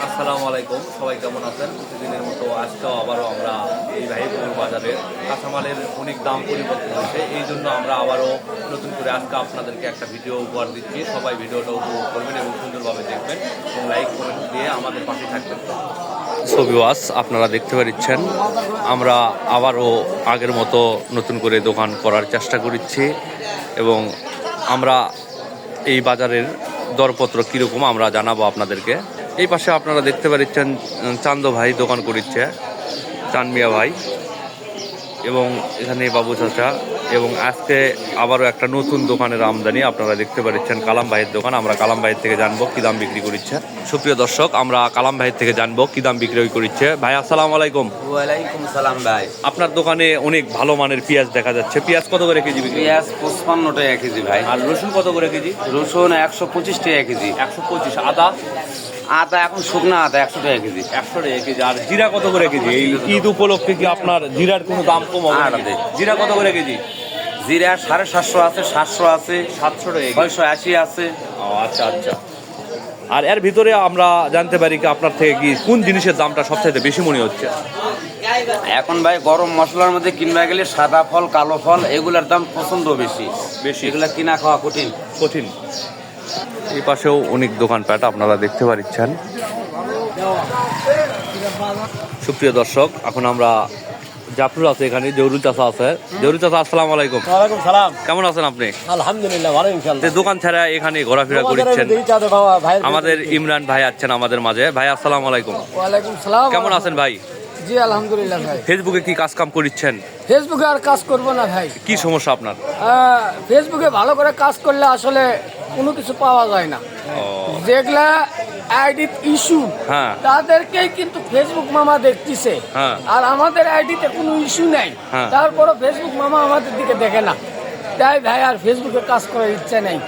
আসসালামু আলাইকুম, সবাই কেমন আছেন? প্রতিদিনের মতো আজকেও আবারও আমরা এই ভাইপুর বাজারের কাঁচামালের অনেক দাম পরিবর্তন হয়েছে। এই জন্য আমরা আবারও নতুন করে আজকে আপনাদেরকে একটা ভিডিও উপহার দিচ্ছি। সবাই ভিডিওটা উপভোগ করবেন এবং সুন্দরভাবে দেখবেন এবং লাইক কমেন্ট দিয়ে আমাদের পাশে থাকবেন। ছবিওয়াস আপনারা দেখতে পাচ্ছেন, আমরা আবারও আগের মতো নতুন করে দোকান করার চেষ্টা করছি এবং আমরা এই বাজারের দরপত্র কীরকম আমরা জানাবো আপনাদেরকে। এই পাশে আপনারা দেখতে পাচ্ছেন চান্দ ভাই দোকান করিচ্ছে, চানমিয়া ভাই এবং এখানে বাবু চাচা, এবং আজকে আবারও একটা নতুন দোকানের আমদানি আপনারা দেখতে পাচ্ছেন কালাম ভাইয়ের দোকান। আমরা কালাম ভাইয়ের থেকে জানবো কী দাম বিক্রি করছে। সুপ্রিয় দর্শক, আমরা কালাম ভাইয়ের থেকে জানবো কী দাম বিক্রি করছে। ভাই আসসালামু আলাইকুম। ওয়ালাইকুম সালাম ভাই। আপনার দোকানে অনেক ভালো মানের পেঁয়াজ দেখা যাচ্ছে। পেঁয়াজ কত করে কেজি বিক্রি? পেঁয়াজ 55 টাকা কেজি ভাই। আর রসুন কত করে কেজি? রসুন 125 টাকা কেজি। 125। আদা? আদা এখন শুকনা আদা 100 টাকা কেজি। 100 টাকা কেজি। আর জিরা কত করে কেজি? এই ঈদ উপলক্ষে কি আপনার জিরার কোনো দাম কম হবে? জিরা কত করে কেজি? জিরা 750 আছে, 700 আছে, 700 টাকা, 680 আছে। ও আচ্ছা আচ্ছা। আর এর ভিতরে আমরা জানতে পারি কি আপনার থেকে কি কোন জিনিসের দামটা সবচেয়ে বেশি মনে হচ্ছে? এখন ভাই গরম মশলার মধ্যে কিনবা গেলে সাদা ফল, কালো ফল এগুলোর দাম পছন্দ বেশি। এগুলা কিনা খাওয়া কঠিন। এই পাশেও অনেক দোকানপাট আপনারা দেখতে পাচ্ছেন। সুপ্রিয় দর্শক, এখন আমরা জাফরুল আছে, এখানে জহুরুল চাচা আছে। জহুরুল চাচা আসসালামু আলাইকুম। ওয়ালাইকুম সালাম। কেমন আছেন আপনি? আলহামদুলিল্লাহ ভালো, ইনশাআল্লাহ। দোকান ছাড়া এখানে ঘোরাফেরা করছেন। আমাদের ইমরান ভাই আছেন আমাদের মাঝে। ভাই আসসালামু আলাইকুম। ওয়ালাইকুম সালাম। কেমন আছেন ভাই? জি আলহামদুলিল্লাহ ভাই। ফেসবুকে কি কাজ কাম করছেন? ফেসবুকে আর কাজ করব না ভাই। কি সমস্যা আপনার? ফেসবুকে ভালো করে কাজ করলে আসলে কোনো কিছু পাওয়া যায় না। যেগুলা আইডির ইস্যু, হ্যাঁ, তাদেরকেই কিন্তু ফেসবুক মামা দেখতেছে। হ্যাঁ। আর আমাদের আইডিতে কোনো ইস্যু নাই, হ্যাঁ। তারপরও ফেসবুক মামা আমাদের দিকে দেখে না। তাই ভাই আর ফেসবুকে কাজ করার ইচ্ছা নেই।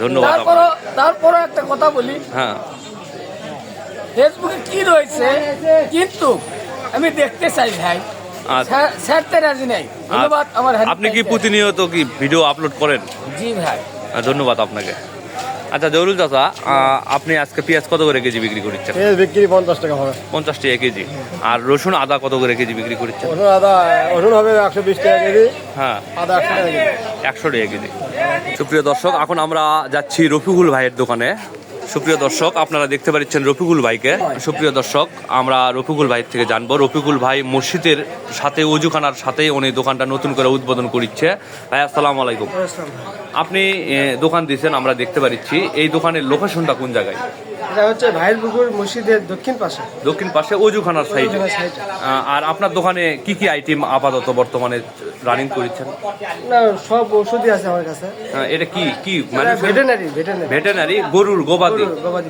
ধন্যবাদ। তারপরও একটা কথা বলি, হ্যাঁ, ফেসবুকে কি রয়েছে কিন্তু আমি দেখতে চাই ভাই, ছাড়তে রাজি নাই। ধন্যবাদ। আমার আপনি কি প্রতিনিয়ত কি ভিডিও আপলোড করেন? জি ভাই। ধন্যবাদ আপনাকে। আচ্ছা জহুরুল চাচা, আপনি আজকে পেঁয়াজ কত করে কেজি বিক্রি করছেন? পেঁয়াজ বিক্রি 50 টাকা হবে। 50 টাকা কেজি। আর রসুন আদা কত করে কেজি বিক্রি করছেন? রসুন হবে 120 টাকা কেজি। হ্যাঁ, আদা 100 টাকা কেজি। 100 টাকা কেজি। সুপ্রিয় দর্শক, এখন আমরা যাচ্ছি রফিকুল ভাইয়ের দোকানে। সুপ্রিয় দর্শক, আপনারা দেখতে পাচ্ছেন রফিকুল ভাইকে। সুপ্রিয় দর্শক, আমরা রফিকুল ভাইয়ের থেকে জানবো। রফিকুল ভাই মসজিদের সাথে ওজুখানার সাথে উনি দোকানটা নতুন করে উদ্বোধন করছে। ভাই আসসালামু আলাইকুম। আপনি দোকান দিয়েছেন, আমরা দেখতে পাচ্ছি। এই দোকানের লোকেশনটা কোন জায়গায়? এটা হচ্ছে ভাইরপুকুর মসজিদের দক্ষিণ পাশে ওজুখানার সাইডে। আর আপনার দোকানে কি কি আইটেম আপাতত বর্তমানে রানিং করছেন? না, সব ওষুধই আছে আমার কাছে। এটা কি মানে ভেটেনারি গরুর গবাদি?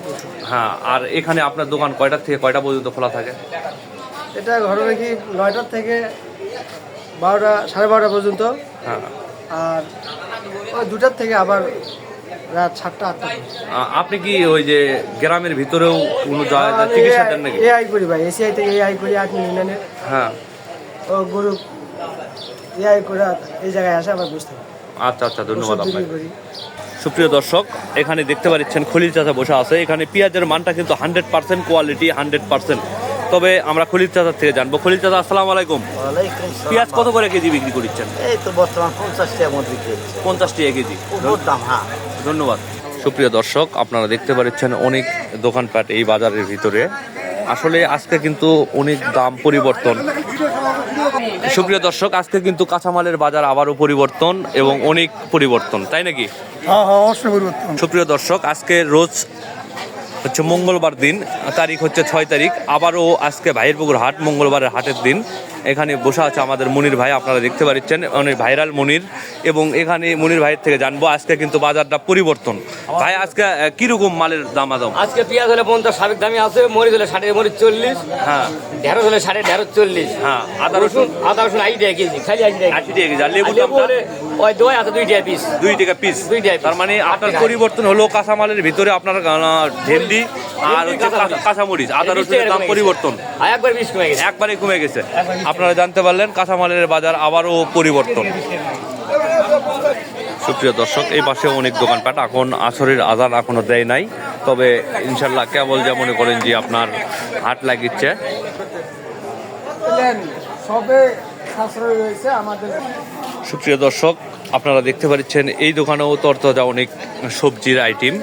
পশু। হ্যাঁ। আর এখানে আপনার দোকান কয়টা থেকে কয়টা পর্যন্ত খোলা থাকে? এটা ঘরে রাখি 9টা থেকে 12টা, 12:30 পর্যন্ত। হ্যাঁ। আর ওই 2টার থেকে আবার রাত 7টা 8টা। আপনি কি ওই যে গ্রামের ভিতরেও কোনো চিকিৎসা দেন নাকি? এআই করি ভাই, এসিআই থেকে এআই করি। আপনি ইউনিয়নের হ্যাঁ। ও গরু এআই করে এই জায়গায় আসে আবার বুঝতে পারি। আচ্ছা আচ্ছা, ধন্যবাদ আপনাকে। সুপ্রিয় দর্শক, এখানে দেখতে পাচ্ছেন খলিল চাচা বসে আছে। এখানে পেঁয়াজের মানটা কিন্তু 100% কোয়ালিটি, 100%। তবে আমরা খলিল চাচার থেকে জানবো। খলিল চাচা আসসালামু আলাইকুম। পেঁয়াজ কত করে কেজি বিক্রি করছেন? এই তো বর্তমান 50 টাকা মতো বিক্রি হচ্ছে। 50 টাকা কেজি। দাম। হ্যাঁ, ধন্যবাদ। সুপ্রিয় দর্শক, আপনারা দেখতে পাচ্ছেন অনেক দোকানপাট এই বাজারের ভিতরে। আসলে আজকে কিন্তু অনেক দাম পরিবর্তন। সুপ্রিয় দর্শক, আজকে কিন্তু কাঁচামালের বাজার আবারও পরিবর্তন এবং অনেক পরিবর্তন, তাই নাকি? হ্যাঁ হ্যাঁ, অবশ্যই পরিবর্তন। সুপ্রিয় দর্শক, আজকে রোজ হচ্ছে মঙ্গলবার দিন, তারিখ হচ্ছে 6 তারিখ। আবারও আজকে ভাইরপুকুর হাট, মঙ্গলবারের হাটের দিন। এখানে বসে আছে আমাদের মনির ভাই, আপনারা দেখতে পাচ্ছেন অনেক ভাইরাল মনির। এবং এখানে মনির ভাইয়ের থেকে জানবো আজকে কিন্তু বাজারটা পরিবর্তন। ভাই আজকে কিরকম মালের দাম? আজকে পেঁয়াজ হলে 50 সাবেক দামি আছে, মরিচ হলে 60 মরিচ 40। হ্যাঁ। ঢেঁড়স হলে 60 ঢেঁড়স 40। হ্যাঁ। আদা রসুন 80 টাকা কেজি, খালি 80 টাকা। 80 টাকা কেজি। আর লেবু হলে ওই দই আছে 2 টাকা পিস। 2 টাকা পিস। 2 টাকা। তার মানে আপনার পরিবর্তন হলো কাঁচামালের ভিতরে আপনার ভেন্ডি আর হচ্ছে কাঁচামরিচ, আদা রসুনের দাম পরিবর্তন একবার 20 কমে গেছে। একবারে কমে গেছে। আপনারা জানতে পারলেন কাঁচামালের বাজার আবারও পরিবর্তন। সুপ্রিয় দর্শক, এই পাশে অনেক দোকানপাট। এখন আসরের আজান এখনো দেয় নাই। তবে ইনশাল্লাহ কেবল যা মনে করেন যে আপনার হাট লাগিচ্ছে। সবে সাশ্রয় রয়েছে আমাদের। সুপ্রিয় দর্শক, আপনারা দেখতে পাচ্ছেন এই দোকানেও তরতাজা অনেক সবজির আইটেম।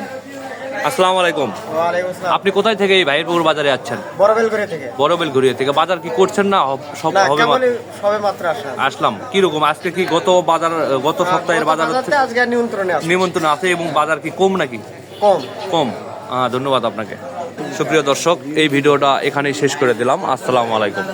আসসালামু আলাইকুম। ওয়ালাইকুম আসসালাম। আপনি কোথায় থেকে এই ভাইয়েরপুর বাজারে যাচ্ছেন? বড়বেলগুড়ি থেকে। বড়বেলঘুরিয়া থেকে। বাজার কি করছেন না সব না, হবে কেবলই সবে মাত্র আসা। আসলাম। কি রকম আজকে কি গত সপ্তাহের বাজার হচ্ছে? বাজারতে আজকে নিয়ন্ত্রণে আছে। নিমন্ত্রণ আছে এবং বাজার কি কম নাকি? কম। কম। ধন্যবাদ আপনাকে। সুপ্রিয় দর্শক, এই ভিডিওটা এখানেই শেষ করে দিলাম। আসসালামু আলাইকুম।